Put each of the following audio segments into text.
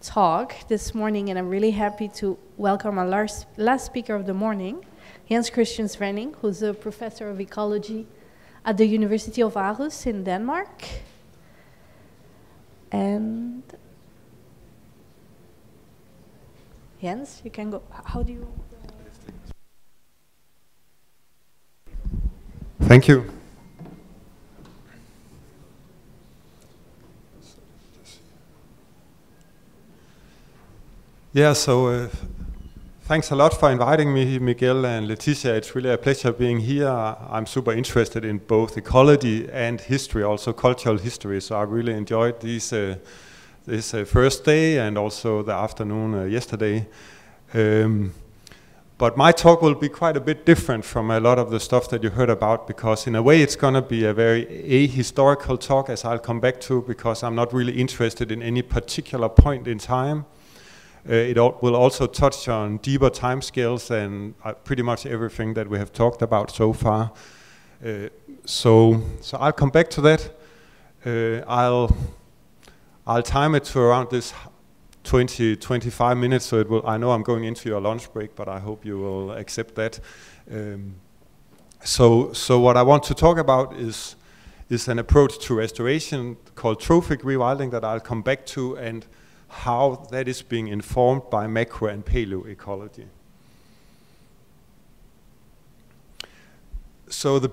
talk this morning, and I'm really happy to welcome our last speaker of the morning, Jens Christian Svenning, who's a professor of ecology at the University of Aarhus in Denmark. And Jens, you can go. How do you? Thank you. Yeah, so thanks a lot for inviting me, Miguel and Leticia. It's really a pleasure being here. I'm super interested in both ecology and history, also cultural history. So I really enjoyed this first day and also the afternoon yesterday. But my talk will be quite a bit different from a lot of the stuff that you heard about, because in a way it's going to be a very ahistorical talk, as I'll come back to, because I'm not really interested in any particular point in time. It will also touch on deeper timescales and pretty much everything that we have talked about so far. So I'll come back to that. I'll time it to around this 20-25 minutes, so it will. I know I'm going into your lunch break, but I hope you will accept that. So what I want to talk about is an approach to restoration called trophic rewilding that I'll come back to, and how that is being informed by macro and paleoecology. So the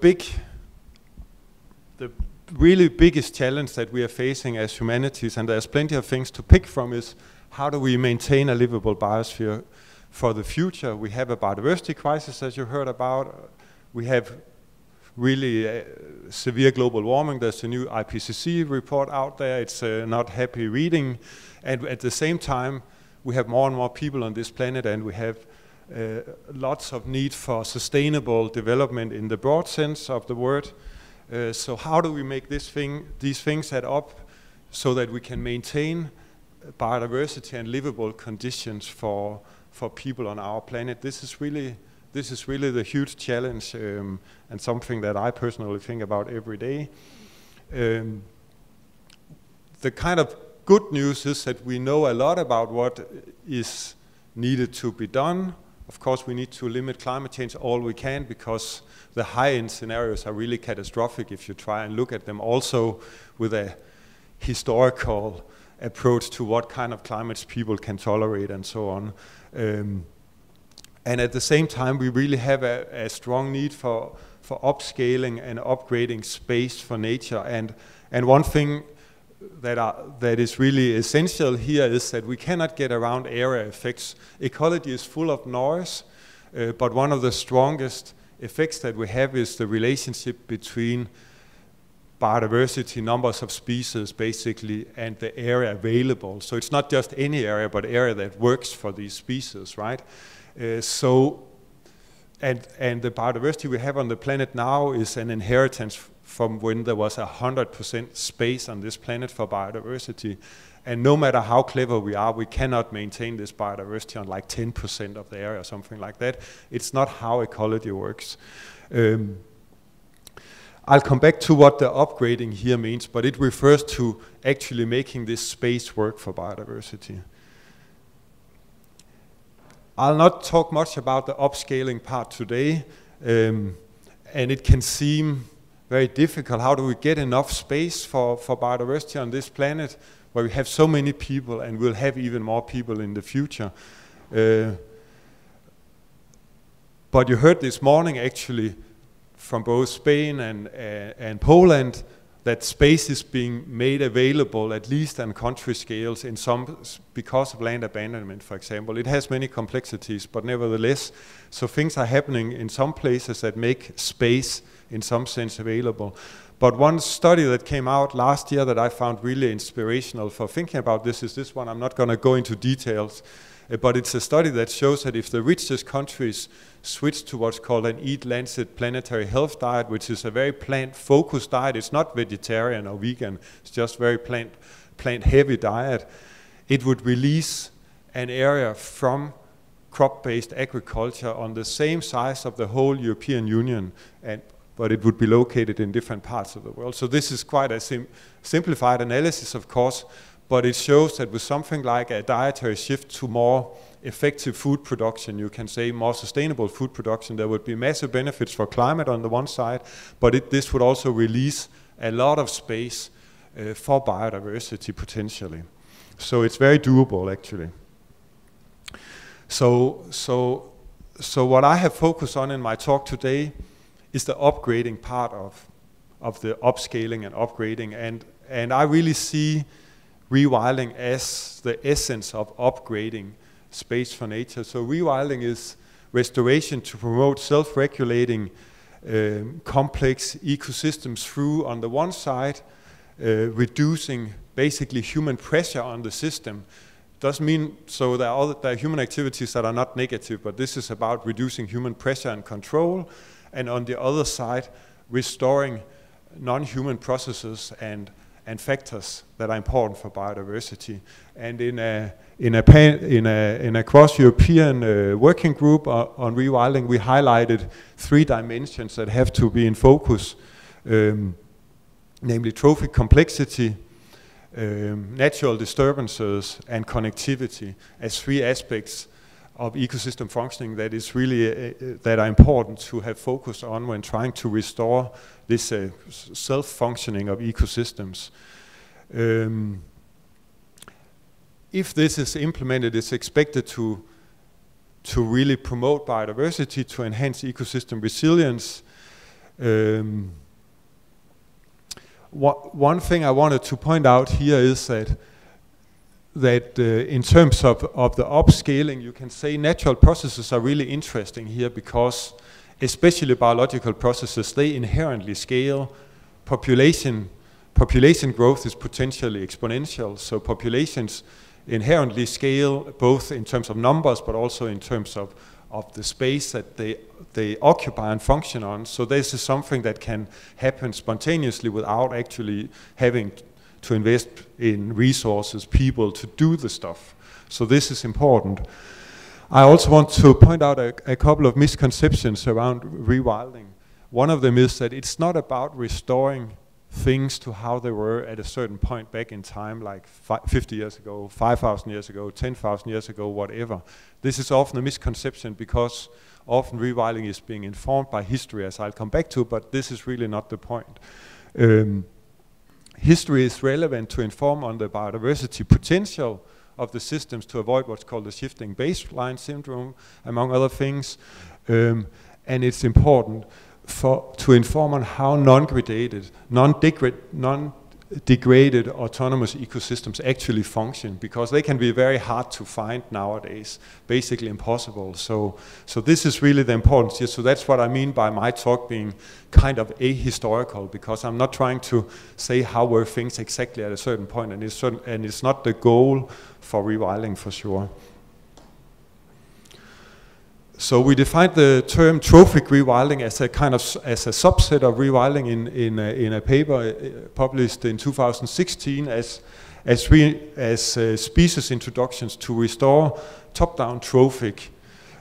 really biggest challenge that we are facing as humanities, and there's plenty of things to pick from, is how do we maintain a livable biosphere for the future? We have a biodiversity crisis, as you heard about. We have really severe global warming. There's a new IPCC report out there. It's not happy reading. And at the same time, we have more and more people on this planet, and we have lots of need for sustainable development in the broad sense of the word. So how do we make these things add up so that we can maintain biodiversity and livable conditions for people on our planet? This is really the huge challenge, and something that I personally think about every day. The kind of good news is that we know a lot about what is needed to be done. Of course, we need to limit climate change all we can, because the high-end scenarios are really catastrophic if you try and look at them also with a historical approach to what kind of climates people can tolerate and so on. And at the same time, we really have a strong need for upscaling and upgrading space for nature. And one thing that is really essential here is that we cannot get around area effects. Ecology is full of noise, but one of the strongest effects that we have is the relationship between biodiversity, numbers of species basically, and the area available. So it's not just any area, but area that works for these species, right? And the biodiversity we have on the planet now is an inheritance from when there was 100% space on this planet for biodiversity. And no matter how clever we are, we cannot maintain this biodiversity on like 10% of the area or something like that. It's not how ecology works. I'll come back to what the upgrading here means, but it refers to actually making this space work for biodiversity. I'll not talk much about the upscaling part today, and it can seem very difficult. How do we get enough space for biodiversity on this planet where we have so many people, and we'll have even more people in the future? But you heard this morning actually from both Spain and Poland that space is being made available, at least on country scales, in some, because of land abandonment, for example. It has many complexities, but nevertheless, so things are happening in some places that make space in some sense available. But one study that came out last year that I found really inspirational for thinking about this is this one. I'm not going to go into details, but it's a study that shows that if the richest countries switch to what's called an Eat Lancet planetary health diet, which is a very plant-focused diet, it's not vegetarian or vegan, it's just very plant-heavy diet, it would release an area from crop-based agriculture on the same size of the whole European Union, but it would be located in different parts of the world. So this is quite a simplified analysis, of course, but it shows that with something like a dietary shift to more effective food production, you can say more sustainable food production, there would be massive benefits for climate on the one side, but this would also release a lot of space for biodiversity potentially. So it's very doable actually. So what I have focused on in my talk today is the upgrading part of the upscaling and upgrading, and I really see rewilding as the essence of upgrading space for nature. So rewilding is restoration to promote self-regulating complex ecosystems through, on the one side, reducing basically human pressure on the system. Doesn't mean, so there are human activities that are not negative, but this is about reducing human pressure and control, and on the other side, restoring non-human processes and factors that are important for biodiversity. And in a cross-European working group on rewilding, we highlighted 3 dimensions that have to be in focus, namely trophic complexity, natural disturbances, and connectivity as 3 aspects of ecosystem functioning that is really that are important to have focus on when trying to restore this self-functioning of ecosystems. If this is implemented, it's expected to really promote biodiversity, to enhance ecosystem resilience. One thing I wanted to point out here is that in terms of the upscaling, you can say natural processes are really interesting here because especially biological processes, they inherently scale. Population growth is potentially exponential, so populations inherently scale both in terms of numbers but also in terms of the space that they occupy and function on. So this is something that can happen spontaneously without actually having to invest in resources, people to do the stuff. So this is important. I also want to point out a couple of misconceptions around rewilding. One of them is that it's not about restoring things to how they were at a certain point back in time, like 50 years ago, 5,000 years ago, 10,000 years ago, whatever. This is often a misconception because often rewilding is being informed by history, as I'll come back to, but this is really not the point. History is relevant to inform on the biodiversity potential of the systems to avoid what's called the shifting baseline syndrome, among other things. And it's important to inform on how non-degraded autonomous ecosystems actually function, because they can be very hard to find nowadays, basically impossible. So this is really the importance here. So that's what I mean by my talk being kind of ahistorical, because I'm not trying to say how were things exactly at a certain point, and it's not the goal for rewilding for sure. So we defined the term trophic rewilding as a kind of as a subset of rewilding in a paper published in 2016 as species introductions to restore top-down trophic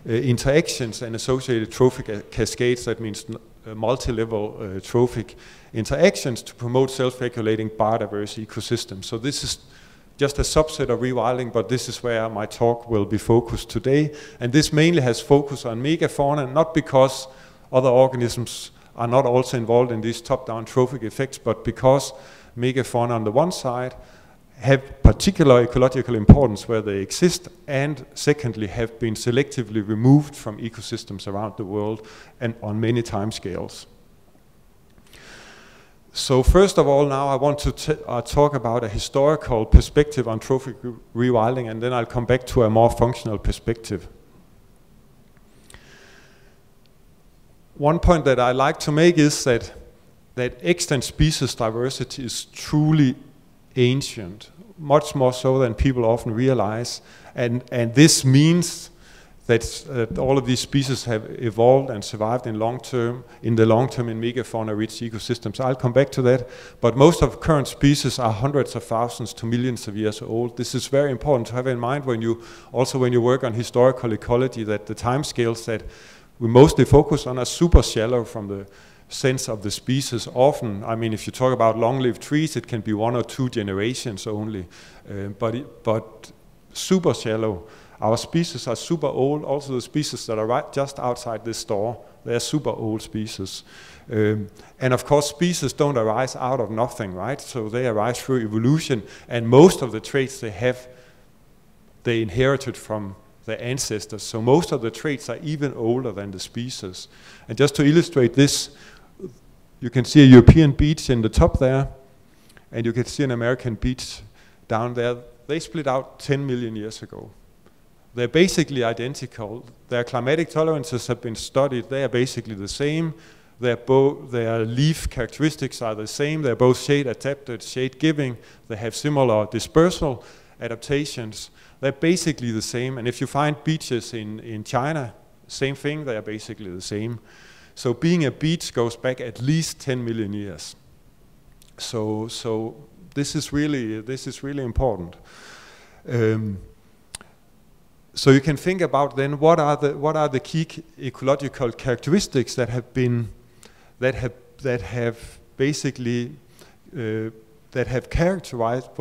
interactions and associated trophic cascades. That means multi-level trophic interactions to promote self-regulating biodiverse ecosystems. So this is just a subset of rewilding, but this is where my talk will be focused today. And this mainly has focus on megafauna, not because other organisms are not also involved in these top-down trophic effects, but because megafauna on the one side have particular ecological importance where they exist, and secondly have been selectively removed from ecosystems around the world and on many time scales. So first of all, now I want to talk about a historical perspective on trophic rewilding, and then I'll come back to a more functional perspective. One point that I like to make is that extant species diversity is truly ancient, much more so than people often realize, and this means that all of these species have evolved and survived in the long term in megafauna-rich ecosystems. I'll come back to that, but most of current species are hundreds of thousands to millions of years old. This is very important to have in mind when you work on historical ecology, that the time scales that we mostly focus on are super shallow from the sense of the species. Often, I mean, if you talk about long-lived trees, it can be 1 or 2 generations only, but super shallow. Our species are super old. Also, the species that are right just outside this door, they're super old species. And of course, species don't arise out of nothing, right? So they arise through evolution, and most of the traits they have, they inherited from their ancestors. So most of the traits are even older than the species. And just to illustrate this, you can see a European beech in the top there, and you can see an American beech down there. They split out 10 million years ago. They're basically identical. Their climatic tolerances have been studied. They are basically the same. Their leaf characteristics are the same. They're both shade adapted, shade giving. They have similar dispersal adaptations. They're basically the same. And if you find beeches in China, same thing, they are basically the same. So being a beech goes back at least 10 million years. So this is really important. So you can think about then what are the key ecological characteristics that have characterized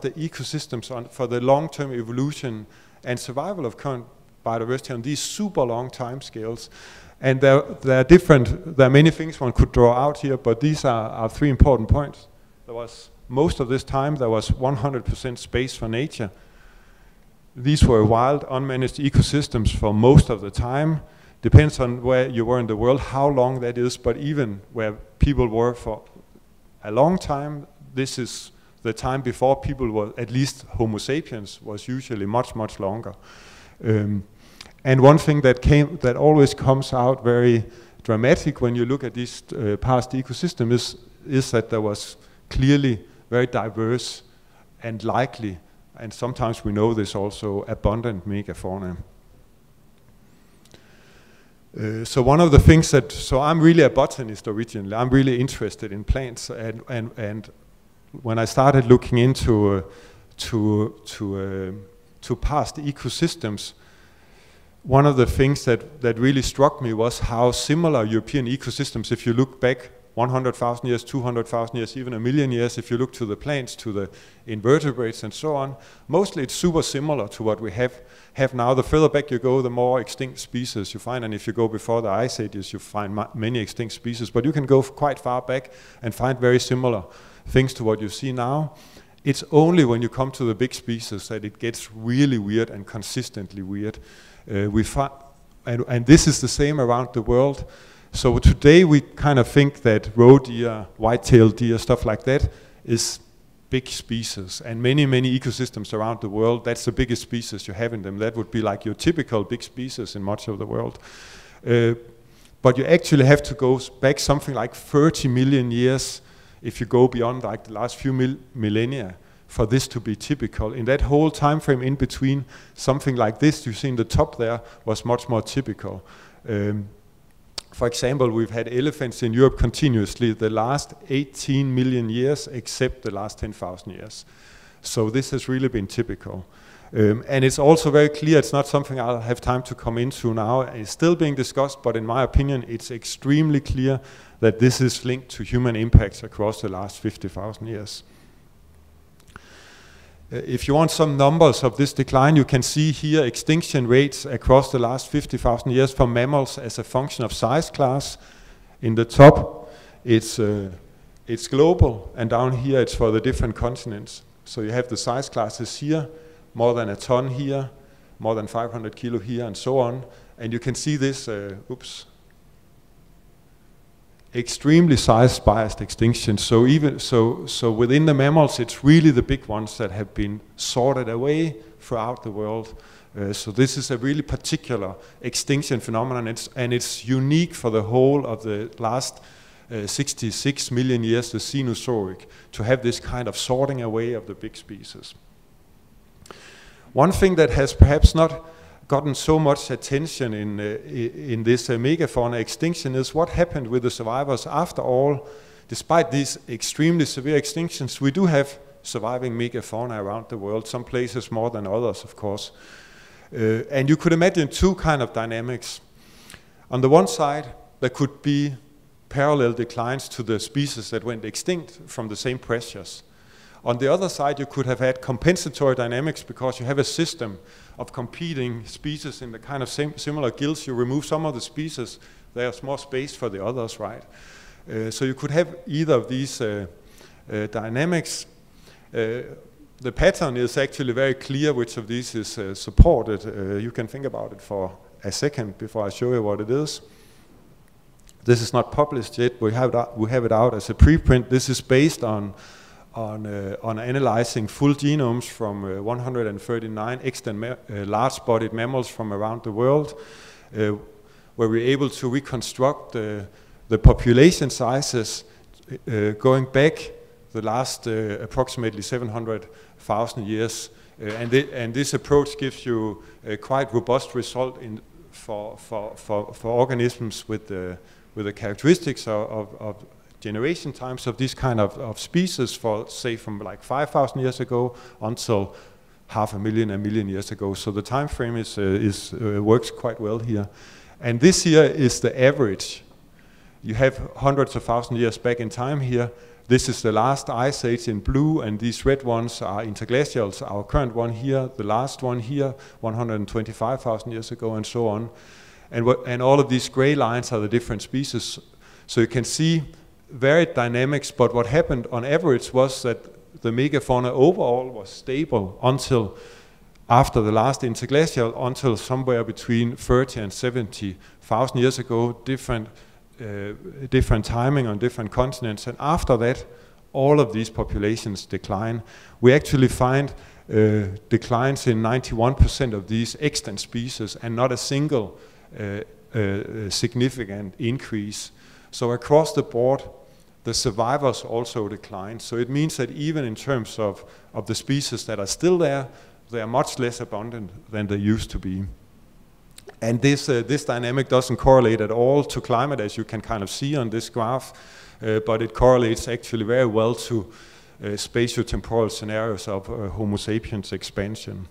the ecosystems for the long-term evolution and survival of current biodiversity on these super long time scales. And there are many things one could draw out here, but these are 3 important points. Most of this time there was 100% space for nature. These were wild, unmanaged ecosystems for most of the time. Depends on where you were in the world, how long that is, but even where people were for a long time, this is the time before people were, at least Homo sapiens, was usually much, much longer. And one thing that always comes out very dramatic when you look at these past ecosystems is that there was clearly very diverse and likely, and sometimes we know this also, abundant megafauna. So one of the things so I'm really a botanist originally. I'm really interested in plants, and when I started looking into past ecosystems, one of the things that really struck me was how similar European ecosystems, if you look back 100,000 years, 200,000 years, even 1 million years, if you look to the plants, to the invertebrates and so on, mostly it's super similar to what we have now. The further back you go, the more extinct species you find, and if you go before the ice ages, you find many extinct species, but you can go quite far back and find very similar things to what you see now. It's only when you come to the big species that it gets really weird and consistently weird. And this is the same around the world. So today we kind of think that roe deer, white-tailed deer, stuff like that is big species, and many ecosystems around the world, that's the biggest species you have in them. That would be like your typical big species in much of the world. But you actually have to go back something like 30 million years if you go beyond like the last few millennia for this to be typical. In that whole time frame in between, something like this you see in the top there was much more typical. For example, we've had elephants in Europe continuously the last 18 million years, except the last 10,000 years. So this has really been typical. And it's also very clear, it's not something I'll have time to come into now. It's still being discussed, but in my opinion, it's extremely clear that this is linked to human impacts across the last 50,000 years. If you want some numbers of this decline, you can see here extinction rates across the last 50,000 years for mammals as a function of size class. In the top, it's global, and down here it's for the different continents. So you have the size classes here, more than a ton here, more than 500 kilo here, and so on. And you can see this, extremely size-biased extinction. So even so within the mammals, it's really the big ones that have been sorted away throughout the world. So this is a really particular extinction phenomenon, and it's unique for the whole of the last 66 million years, the Cenozoic, to have this kind of sorting away of the big species. One thing that has perhaps not gotten so much attention in this megafauna extinction is what happened with the survivors. After all, despite these extremely severe extinctions, we do have surviving megafauna around the world, some places more than others, of course. And you could imagine 2 kind of dynamics. On the one side, there could be parallel declines to the species that went extinct from the same pressures. On the other side, you could have had compensatory dynamics because you have a system of competing species in the kind of similar gills. You remove some of the species, there's more space for the others, right? So you could have either of these dynamics. The pattern is actually very clear which of these is supported. You can think about it for a second before I show you what it is. This is not published yet. We have it out as a preprint. This is based on analyzing full genomes from 139 extant large-bodied mammals from around the world, where we're able to reconstruct the population sizes going back the last approximately 700,000 years. And this approach gives you a quite robust result for organisms with the characteristics of generation times of this kind of species, for say from like 5,000 years ago until 500,000, 1 million years ago. So the time frame works quite well here. And this here is the average. You have hundreds of thousand years back in time here. This is the last ice age in blue, and these red ones are interglacials. Our current one here, the last one here, 125,000 years ago, and so on. And all of these gray lines are the different species. So you can see varied dynamics, but what happened on average was that the megafauna overall was stable until after the last interglacial, until somewhere between 30 and 70,000 years ago, different timing on different continents. And after that, all of these populations decline. We actually find declines in 91% of these extant species and not a single significant increase. So across the board, the survivors also decline. So it means that even in terms of the species that are still there, they are much less abundant than they used to be. And this dynamic doesn't correlate at all to climate, as you can kind of see on this graph, but it correlates actually very well to spatiotemporal scenarios of Homo sapiens expansion.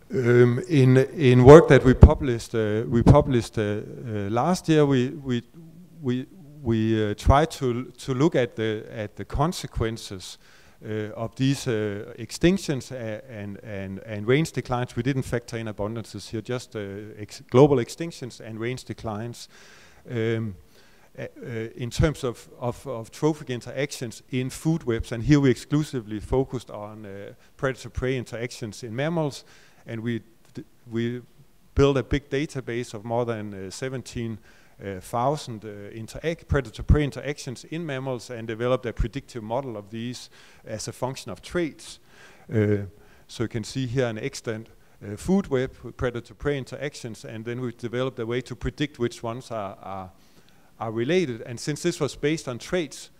In work that we published last year, we tried to look at the consequences of these extinctions and range declines. We didn't factor in abundances here, just global extinctions and range declines in terms of trophic interactions in food webs. And here we exclusively focused on predator-prey interactions in mammals, and we built a big database of more than 17,000 predator-prey interactions in mammals and developed a predictive model of these as a function of traits. So you can see here an extant food web with predator-prey interactions, and then we developed a way to predict which ones are related. And since this was based on traits,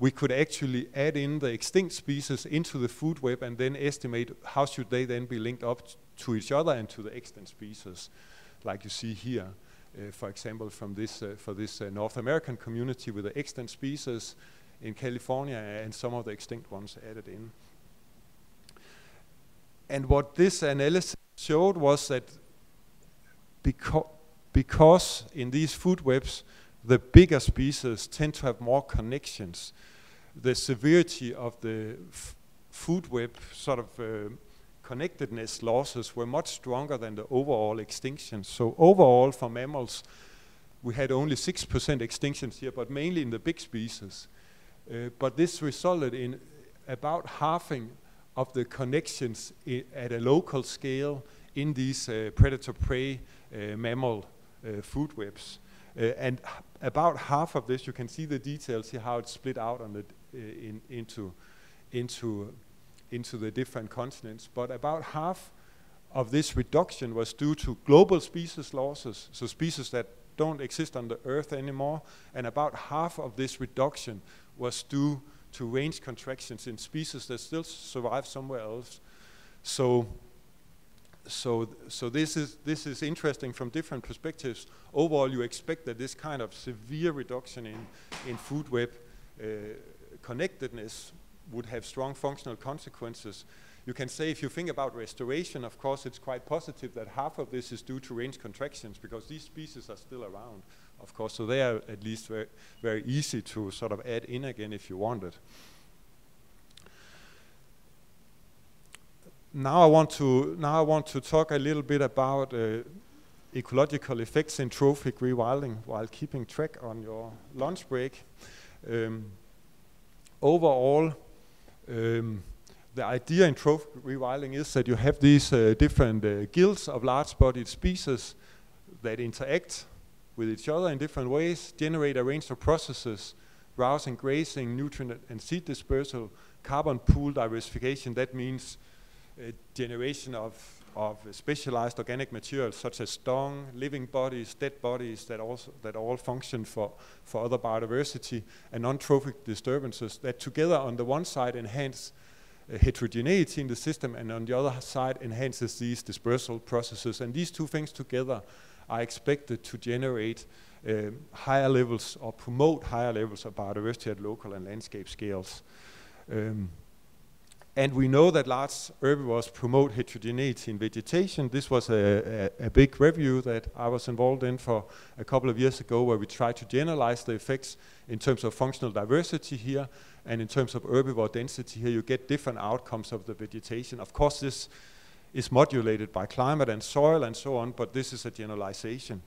we could actually add in the extinct species into the food web and then estimate how should they then be linked up to each other and to the extant species, like you see here. For example, from this for this North American community with the extant species in California and some of the extinct ones added in. And what this analysis showed was that because in these food webs the bigger species tend to have more connections, the severity of the food web sort of connectedness losses were much stronger than the overall extinctions. So overall for mammals, we had only 6% extinctions here, but mainly in the big species. But this resulted in about halving of the connections at a local scale in these predator-prey mammal food webs. And about half of this, you can see the details here, how it's split out on the, into the different continents. But about half of this reduction was due to global species losses, so species that don't exist on the Earth anymore, and about half of this reduction was due to range contractions in species that still survive somewhere else. So this is interesting from different perspectives. Overall, you expect that this kind of severe reduction in food web connectedness would have strong functional consequences. You can say, if you think about restoration, of course, it's quite positive that half of this is due to range contractions, because these species are still around, of course, so they are at least very, very easy to sort of add in again if you wanted. Now I want to talk a little bit about ecological effects in trophic rewilding while keeping track on your lunch break. Overall, the idea in trophic rewilding is that you have these different guilds of large-bodied species that interact with each other in different ways, generate a range of processes, browsing, grazing, nutrient and seed dispersal, carbon pool diversification. That means generation of specialized organic materials such as dung, living bodies, dead bodies that all function for other biodiversity, and non-trophic disturbances that together on the one side enhance heterogeneity in the system, and on the other side enhances these dispersal processes. And these two things together are expected to generate higher levels or promote higher levels of biodiversity at local and landscape scales. And we know that large herbivores promote heterogeneity in vegetation. This was a big review that I was involved in for a couple of years ago, where we tried to generalize the effects in terms of functional diversity here, and in terms of herbivore density here. You get different outcomes of the vegetation. Of course, this is modulated by climate and soil and so on, but this is a generalization.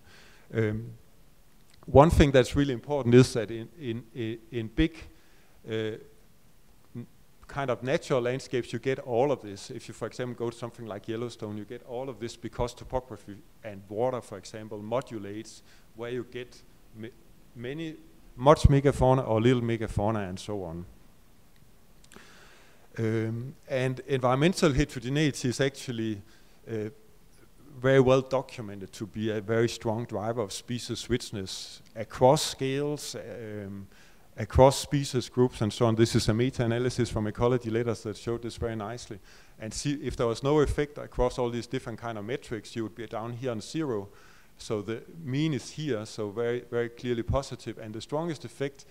One thing that's really important is that in big kind of natural landscapes, you get all of this. If you, for example, go to something like Yellowstone, you get all of this because topography and water, for example, modulates where you get much megafauna or little megafauna and so on. And environmental heterogeneity is actually very well documented to be a very strong driver of species richness across scales, across species groups and so on. This is a meta-analysis from Ecology Letters that showed this very nicely. And see, if there was no effect across all these different kind of metrics, you would be down here on 0. So the mean is here, so very, very clearly positive. And the strongest effect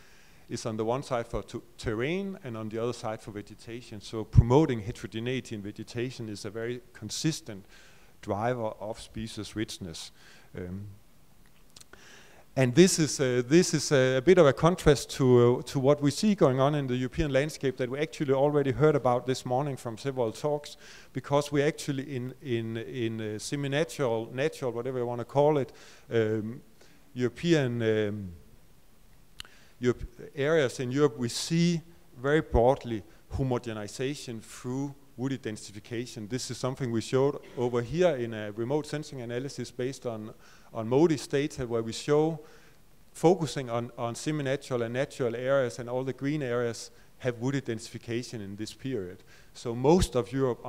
is on the one side for terrain and on the other side for vegetation. So promoting heterogeneity in vegetation is a very consistent driver of species richness. And this is a bit of a contrast to what we see going on in the European landscape that we actually already heard about this morning from several talks, because we're actually in semi-natural, natural, whatever you want to call it, European areas in Europe. We see very broadly homogenization through woody densification. This is something we showed over here in a remote sensing analysis based on MODIS data, where we show, focusing on semi-natural and natural areas, and all the green areas have woody densification in this period. So most of Europe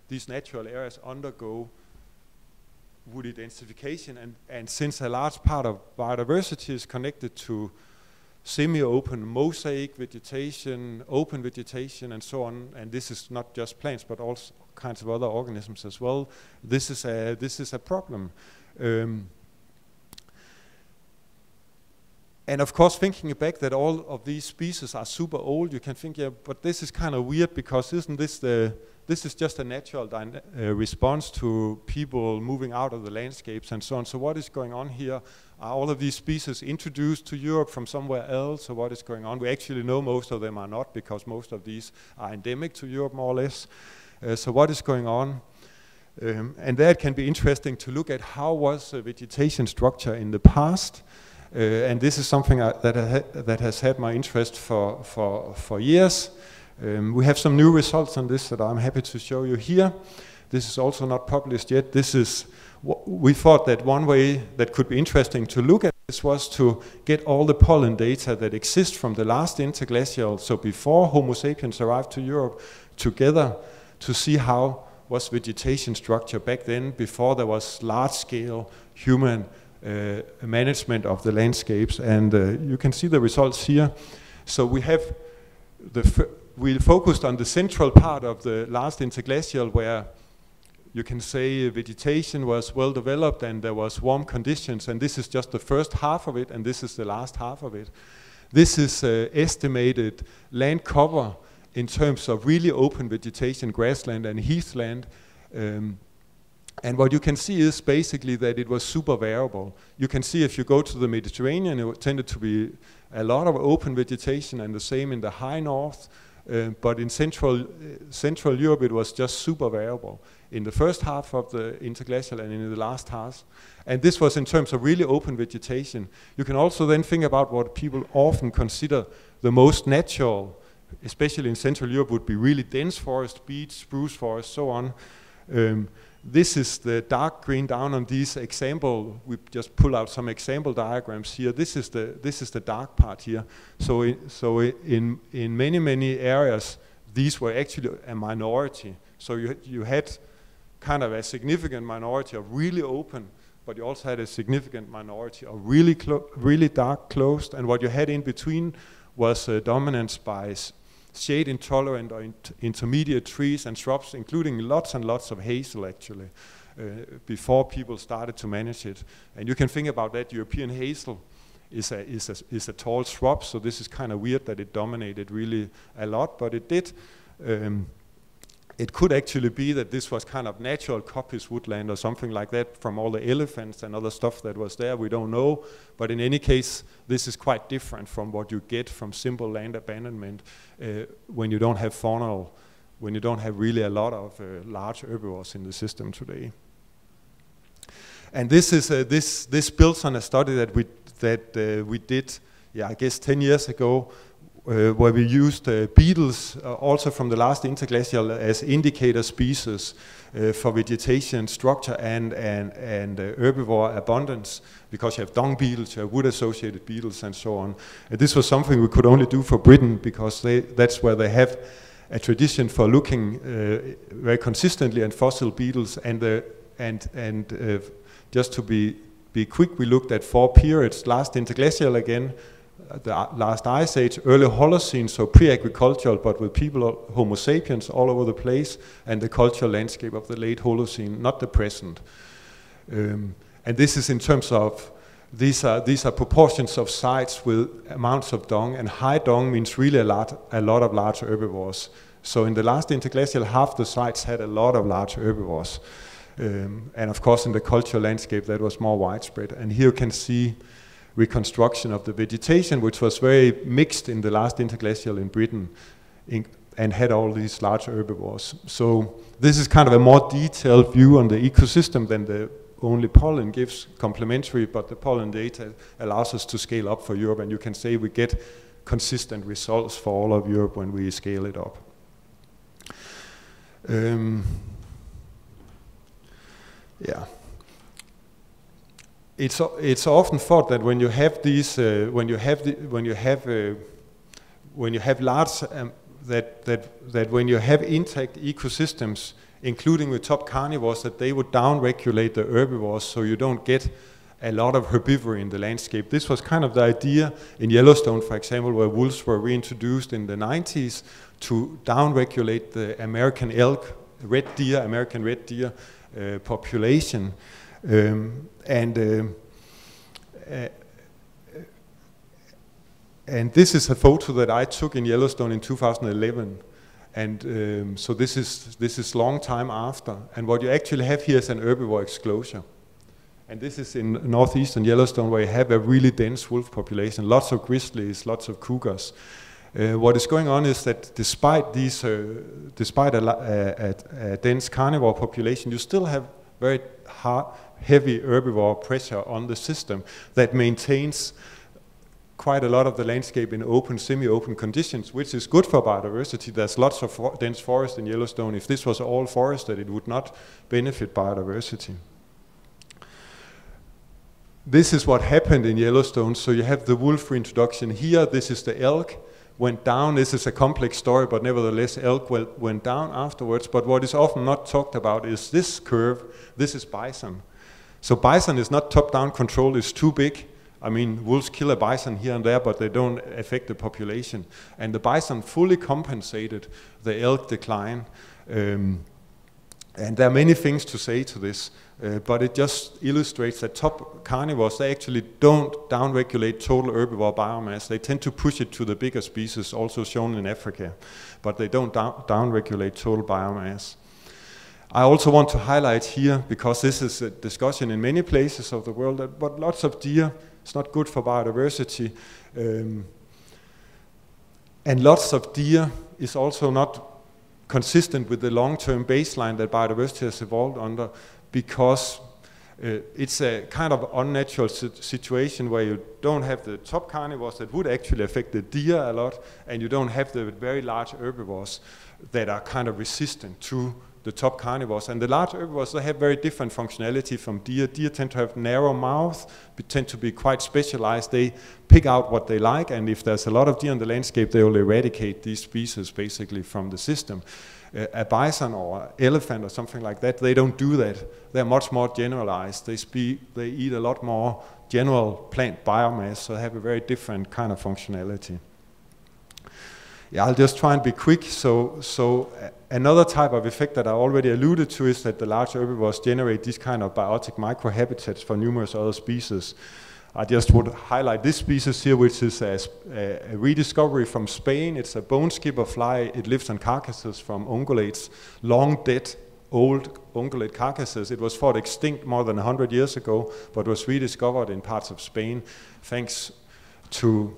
these natural areas undergo woody densification, and since a large part of biodiversity is connected to semi-open mosaic vegetation, open vegetation and so on, and this is not just plants but all kinds of other organisms as well, this is a problem. And of course, thinking back that all of these species are super old, you can think, yeah, but this is kind of weird, because isn't this this is just a natural response to people moving out of the landscapes and so on. So what is going on here? Are all of these species introduced to Europe from somewhere else, or what is going on? We actually know most of them are not, because most of these are endemic to Europe, more or less. So what is going on? And there it can be interesting to look at how was vegetation structure in the past. And this is something that has had my interest for years. We have some new results on this that I'm happy to show you here. This is also not published yet. We thought that one way that could be interesting to look at this was to get all the pollen data that exist from the last interglacial, so before Homo sapiens arrived to Europe, together to see how was vegetation structure back then, before there was large-scale human management of the landscapes. And you can see the results here. So we have we focused on the central part of the last interglacial, where you can say vegetation was well developed and there was warm conditions, and this is just the first half of it, and this is the last half of it. This is estimated land cover in terms of really open vegetation, grassland and heathland. And what you can see is basically that it was super variable. You can see if you go to the Mediterranean, it tended to be a lot of open vegetation, and the same in the high north. But in Central Europe, it was just super variable in the first half of the interglacial and in the last half. And this was in terms of really open vegetation. You can also then think about what people often consider the most natural, especially in Central Europe, would be really dense forest, beech, spruce forest, so on. This is the dark green down on these example. We just pull out some example diagrams here. This is the dark part here. So in many areas, these were actually a minority. So you had kind of a significant minority of really open, but you also had a significant minority of really dark closed. And what you had in between was dominance by shade intolerant or intermediate trees and shrubs, including lots and lots of hazel actually, before people started to manage it. And you can think about that. European hazel is a tall shrub, so this is kind of weird that it dominated really a lot, but it did. It could actually be that this was kind of natural coppice woodland or something like that from all the elephants and other stuff that was there. We don't know, but in any case, this is quite different from what you get from simple land abandonment when you don't have faunal, when you don't have really a lot of large herbivores in the system today. And this is this builds on a study that we did, yeah, I guess 10 years ago. Where we used beetles also from the last interglacial as indicator species for vegetation structure and herbivore abundance, because you have dung beetles, you have wood-associated beetles, and so on. And this was something we could only do for Britain because that's where they have a tradition for looking very consistently at fossil beetles. And just to be quick, we looked at 4 periods: last interglacial again, the last ice age, early Holocene, so pre-agricultural, but with people, Homo sapiens, all over the place, and the cultural landscape of the late Holocene, not the present. And this is in terms of, these are proportions of sites with amounts of dung, and high dung means really a lot of large herbivores. So in the last interglacial, half the sites had a lot of large herbivores. And of course in the cultural landscape that was more widespread. And here you can see reconstruction of the vegetation, which was very mixed in the last interglacial in Britain and had all these large herbivores. So this is kind of a more detailed view on the ecosystem than the only pollen gives, complementary, but the pollen data allows us to scale up for Europe, and you can say we get consistent results for all of Europe when we scale it up. Yeah. It's often thought that when you have these, when you have large, that when you have intact ecosystems, including the top carnivores, that they would down-regulate the herbivores, so you don't get a lot of herbivory in the landscape. This was kind of the idea in Yellowstone, for example, where wolves were reintroduced in the 90s to down-regulate the American elk, American red deer population. And this is a photo that I took in Yellowstone in 2011, and so this is long time after. And what you actually have here is an herbivore exclosure, and this is in northeastern Yellowstone, where you have a really dense wolf population, lots of grizzlies, lots of cougars. What is going on is that despite these, despite a dense carnivore population, you still have very heavy herbivore pressure on the system that maintains quite a lot of the landscape in open, semi-open conditions, which is good for biodiversity. There's lots of dense forest in Yellowstone. If this was all forested, it would not benefit biodiversity. This is what happened in Yellowstone. So you have the wolf reintroduction here. This is the elk. Went down. This is a complex story, but nevertheless elk went down afterwards. But what is often not talked about is this curve. This is bison. So bison is not top-down control, it's too big. I mean, wolves kill a bison here and there, but they don't affect the population. And the bison fully compensated the elk decline. And there are many things to say to this, but it just illustrates that top carnivores, they actually don't downregulate total herbivore biomass. They tend to push it to the bigger species, also shown in Africa, but they don't downregulate total biomass. I also want to highlight here, because this is a discussion in many places of the world, that but lots of deer, it's not good for biodiversity, and lots of deer is also not consistent with the long-term baseline that biodiversity has evolved under, because it's a kind of unnatural situation where you don't have the top carnivores that would actually affect the deer a lot, and you don't have the very large herbivores that are kind of resistant to the top carnivores. And the large herbivores, they have very different functionality from deer. Deer tend to have narrow mouth, tend to be quite specialized. They pick out what they like, and if there's a lot of deer in the landscape, they will eradicate these species basically from the system. A bison or elephant or something like that, they don't do that. They're much more generalized. They eat a lot more general plant biomass, so they have a very different kind of functionality. Yeah, I'll just try and be quick. So another type of effect that I already alluded to is that the large herbivores generate these kind of biotic microhabitats for numerous other species. I just would highlight this species here, which is a rediscovery from Spain. It's a bone skipper fly. It lives on carcasses from ungulates, long dead old ungulate carcasses. It was thought extinct more than 100 years ago, but was rediscovered in parts of Spain thanks to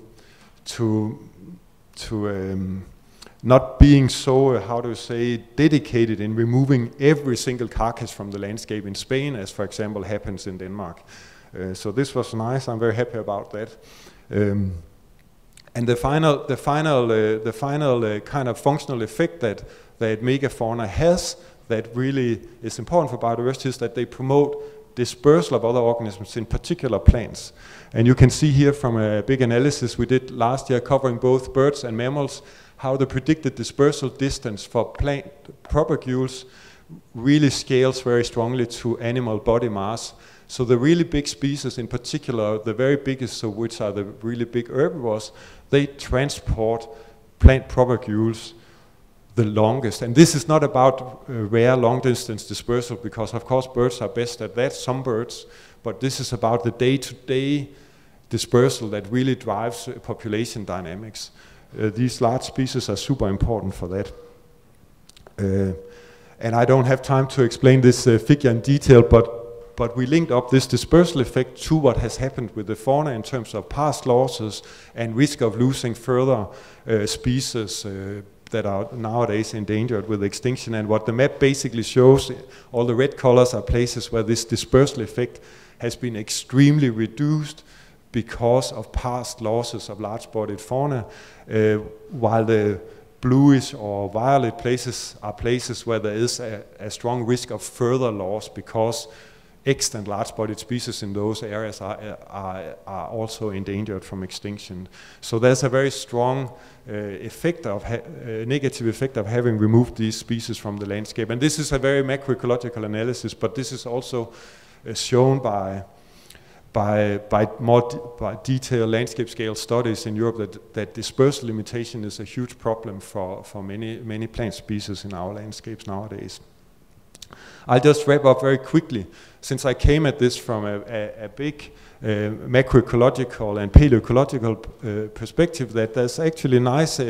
not being so, how to say, dedicated in removing every single carcass from the landscape in Spain, as for example happens in Denmark. So this was nice. I'm very happy about that. And the final kind of functional effect that megafauna has, that really is important for biodiversity, is that they promote dispersal of other organisms, in particular plants. And you can see here from a big analysis we did last year covering both birds and mammals, how the predicted dispersal distance for plant propagules really scales very strongly to animal body mass. So the really big species, in particular the very biggest of which are the really big herbivores, they transport plant propagules the longest. And this is not about rare long distance dispersal, because of course birds are best at that, some birds, but this is about the day-to-day dispersal that really drives population dynamics. These large species are super important for that. And I don't have time to explain this figure in detail, but we linked up this dispersal effect to what has happened with the fauna in terms of past losses and risk of losing further species that are nowadays endangered with extinction. And what the map basically shows, all the red colors are places where this dispersal effect has been extremely reduced because of past losses of large-bodied fauna, while the bluish or violet places are places where there is a strong risk of further loss, because extant large-bodied species in those areas are also endangered from extinction. So there's a very strong effect of negative effect of having removed these species from the landscape. And this is a very macroecological analysis, but this is also shown by detailed landscape scale studies in Europe that dispersal limitation is a huge problem for many plant species in our landscapes nowadays. I'll just wrap up very quickly. Since I came at this from a big macroecological and paleoecological perspective, that there's actually nice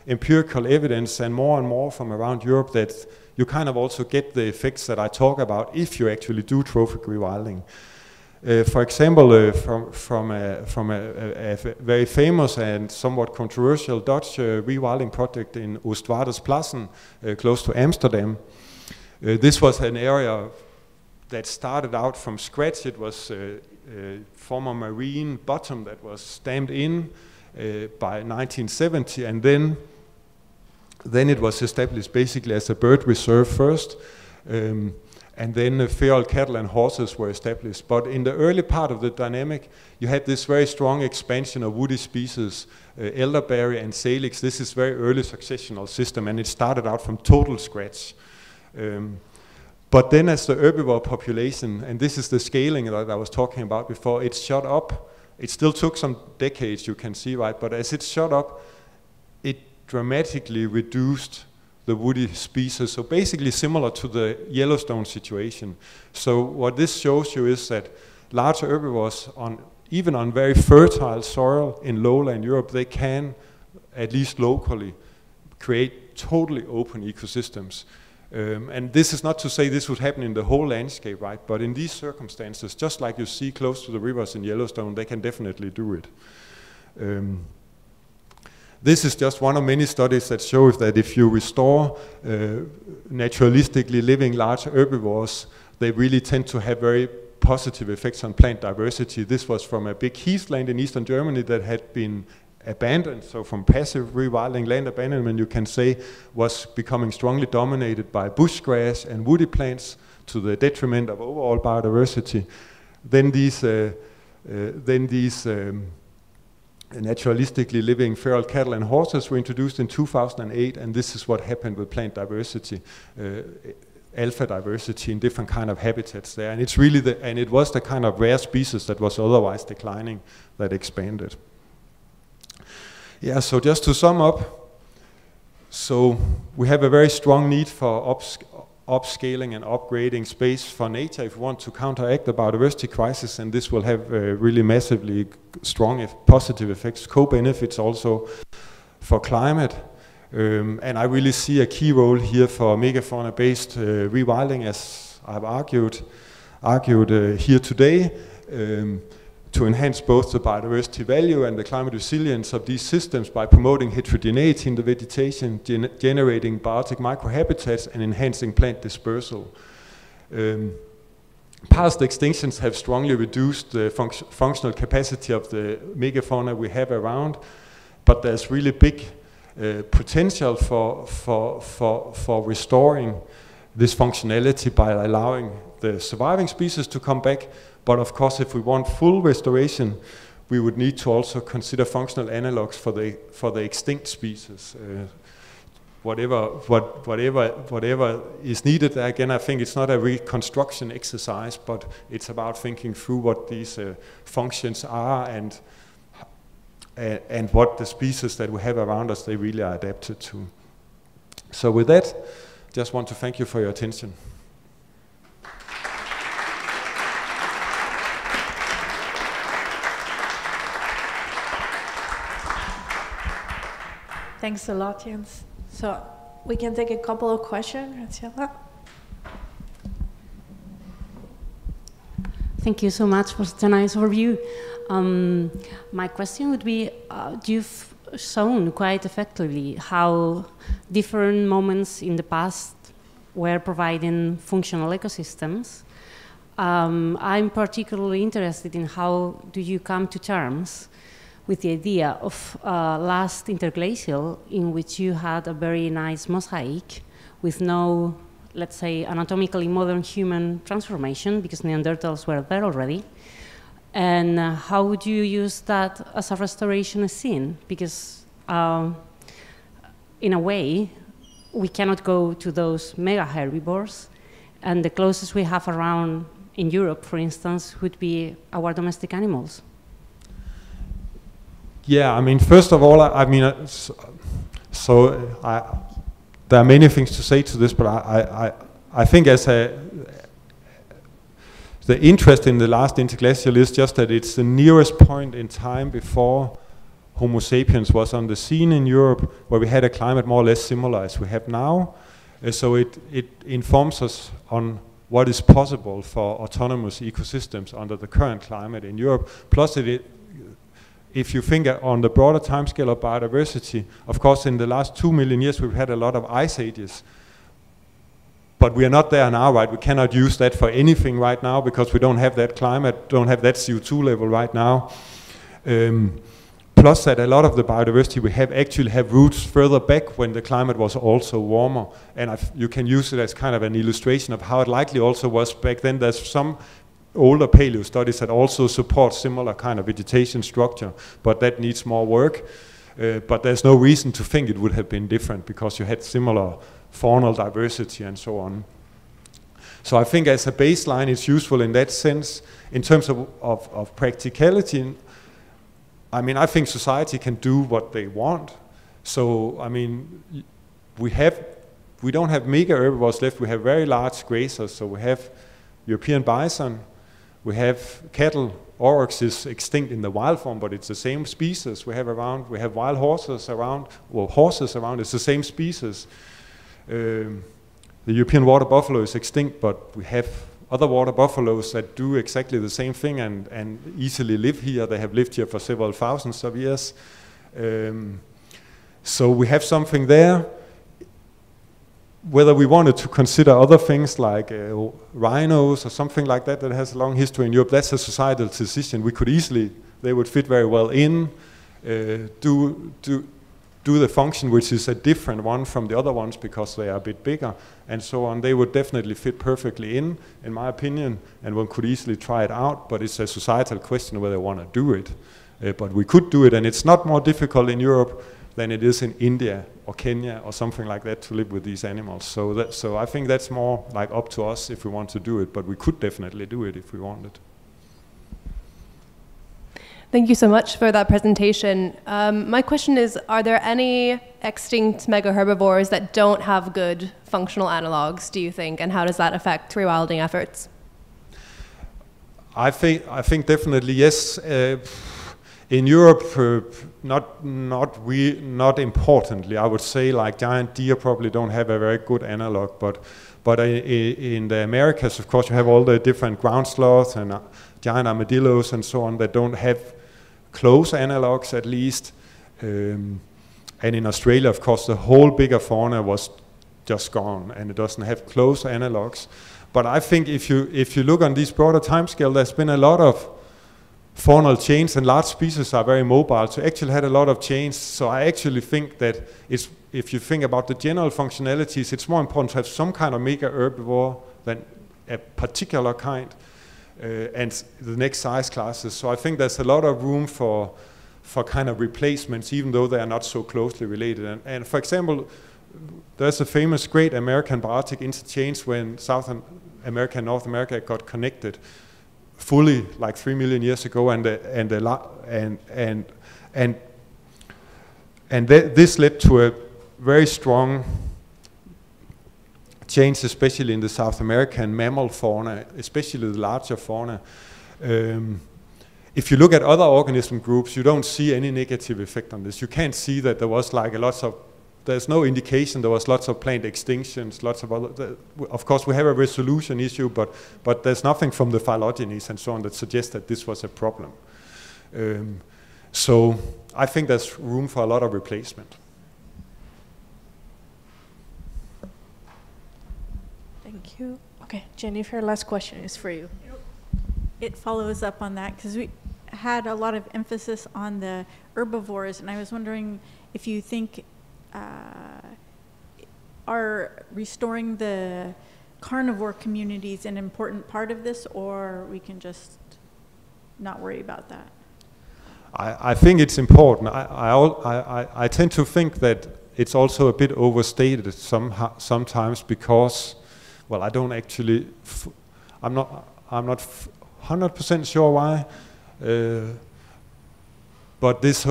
empirical evidence and more from around Europe that you kind of also get the effects that I talk about if you actually do trophic rewilding. For example, from a very famous and somewhat controversial Dutch rewilding project in Oostvaardersplassen, close to Amsterdam. This was an area that started out from scratch. It was former marine bottom that was stamped in by 1970, and then it was established basically as a bird reserve first. And then feral cattle and horses were established. But in the early part of the dynamic, you had this very strong expansion of woody species, elderberry and salix. This is very early successional system, and it started out from total scratch. But then as the herbivore population, and this is the scaling that I was talking about before, it shot up. It still took some decades, you can see, right? But as it shot up, it dramatically reduced the woody species. So basically similar to the Yellowstone situation. So what this shows you is that large herbivores, even on very fertile soil in lowland Europe, they can, at least locally, create totally open ecosystems. And this is not to say this would happen in the whole landscape, right? But in these circumstances, just like you see close to the rivers in Yellowstone, they can definitely do it. This is just one of many studies that shows that if you restore naturalistically living large herbivores, they really tend to have very positive effects on plant diversity. This was from a big heathland in eastern Germany that had been abandoned, so from passive rewilding, land abandonment, you can say, was becoming strongly dominated by bushgrass and woody plants to the detriment of overall biodiversity. Then these naturalistically living feral cattle and horses were introduced in 2008, and this is what happened with plant diversity, alpha diversity in different kind of habitats there. And it's really it was the kind of rare species that was otherwise declining that expanded. Yeah, so just to sum up, so we have a very strong need for upscaling and upgrading space for nature if we want to counteract the biodiversity crisis, and this will have really massively strong positive effects, co-benefits also for climate. And I really see a key role here for megafauna-based rewilding, as I've argued here today, to enhance both the biodiversity value and the climate resilience of these systems by promoting heterogeneity in the vegetation, generating biotic microhabitats, and enhancing plant dispersal. Past extinctions have strongly reduced the functional capacity of the megafauna we have around, but there's really big potential for restoring this functionality by allowing the surviving species to come back. But of course, if we want full restoration, we would need to also consider functional analogs for the extinct species. Whatever is needed. Again, I think it's not a reconstruction exercise, but it's about thinking through what these functions are and what the species that we have around us they really are adapted to. So with that, just want to thank you for your attention. Thanks a lot, Jens. So we can take a couple of questions, Graciela. Thank you so much for such a nice overview. My question would be, you've shown quite effectively how different moments in the past were providing functional ecosystems. I'm particularly interested in how do you come to terms with the idea of last interglacial, in which you had a very nice mosaic with no, let's say, anatomically modern human transformation, because Neanderthals were there already. And how would you use that as a restoration scene? Because in a way, we cannot go to those mega herbivores, and the closest we have around in Europe, for instance, would be our domestic animals. Yeah, I mean, first of all, I mean, there are many things to say to this, but I think the interest in the last interglacial is just that it's the nearest point in time before Homo sapiens was on the scene in Europe, where we had a climate more or less similar as we have now. So it informs us on what is possible for autonomous ecosystems under the current climate in Europe. Plus, if you think on the broader timescale of biodiversity, of course, in the last 2 million years, we've had a lot of ice ages. But we are not there now, right? We cannot use that for anything right now because we don't have that climate, don't have that CO2 level right now. Plus that a lot of the biodiversity we have actually have roots further back when the climate was also warmer. And you can use it as kind of an illustration of how it likely also was back then. There's some older paleo studies that also support similar kind of vegetation structure, but that needs more work. But there's no reason to think it would have been different because you had similar faunal diversity and so on. So I think as a baseline it's useful in that sense. In terms of practicality, I mean, I think society can do what they want. So, I mean, we have we don't have mega herbivores left. We have very large grazers. So we have European bison, we have cattle. Aurochs is extinct in the wild form, but it's the same species we have around. We have wild horses around, well, horses around, it's the same species. The European water buffalo is extinct, but we have other water buffaloes that do exactly the same thing and easily live here. They have lived here for several thousands of years. So we have something there. Whether we wanted to consider other things like rhinos or something like that that has a long history in Europe, that's a societal decision. We could easily, they would fit very well in, do the function which is a different one from the other ones because they are a bit bigger and so on. They would definitely fit perfectly in my opinion, and one could easily try it out, but it's a societal question whether they want to do it. But we could do it, and it's not more difficult in Europe than it is in India or Kenya or something like that to live with these animals. So I think that's more like up to us if we want to do it, but we could definitely do it if we wanted. Thank you so much for that presentation. My question is, are there any extinct megaherbivores that don't have good functional analogs, do you think, and how does that affect rewilding efforts? I think definitely yes. In Europe, not importantly, I would say like giant deer probably don't have a very good analog, but in the Americas, of course, you have all the different ground sloths and giant armadillos and so on that don't have close analogs at least. And in Australia, of course, the whole bigger fauna was just gone and it doesn't have close analogs. But I think if you look on these broader timescale, there's been a lot of faunal change, and large species are very mobile, so actually had a lot of change. So I actually think that if you think about the general functionalities, it's more important to have some kind of mega herbivore than a particular kind, and the next size classes. So I think there's a lot of room for kind of replacements, even though they are not so closely related. And for example, there's a famous Great American Biotic Interchange when South America and North America got connected fully like 3 million years ago, this led to a very strong change, especially in the South American mammal fauna, especially the larger fauna. If you look at other organism groups, you don't see any negative effect on this. You can't see that there was like there's no indication there was lots of plant extinctions, lots of other, of course we have a resolution issue, but there's nothing from the phylogenies and so on that suggests that this was a problem. So I think there's room for a lot of replacement. Thank you. Okay, Jennifer, last question is for you. It follows up on that because we had a lot of emphasis on the herbivores, and I was wondering if you think are restoring the carnivore communities an important part of this, or we can just not worry about that? I think it's important. I tend to think that it's also a bit overstated sometimes because, well, I don't actually, I'm not 100% sure why, but this,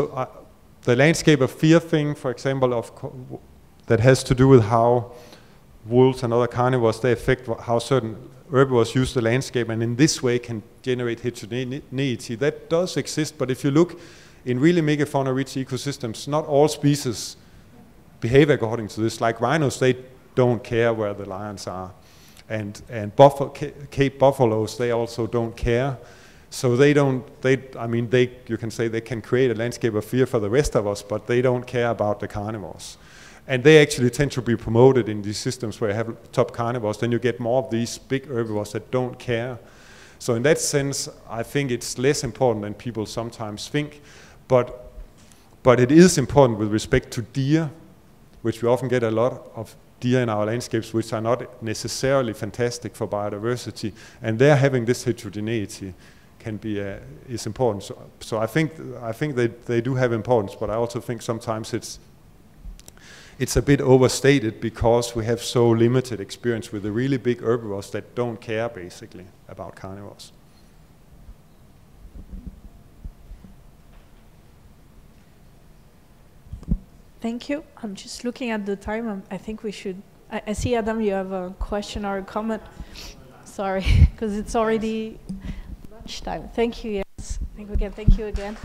the landscape of fear thing, for example, that has to do with how wolves and other carnivores, they affect how certain herbivores use the landscape, and in this way can generate heterogeneity. That does exist, but if you look in really megafauna-rich ecosystems, not all species behave according to this. Like rhinos, they don't care where the lions are, and Cape buffaloes, they also don't care. So you can say they can create a landscape of fear for the rest of us, but they don't care about the carnivores. And they actually tend to be promoted in these systems where you have top carnivores. Then you get more of these big herbivores that don't care. So in that sense, I think it's less important than people sometimes think. But it is important with respect to deer, which we often get a lot of deer in our landscapes, which are not necessarily fantastic for biodiversity. And they're having this heterogeneity is important. So I think they do have importance, but I also think sometimes it's a bit overstated because we have so limited experience with the really big herbivores that don't care basically about carnivores. Thank you. I'm just looking at the time. I think we should I see, Adam, you have a question or a comment. Sorry, because it's already lunchtime. Thank you, yes. Thank you again.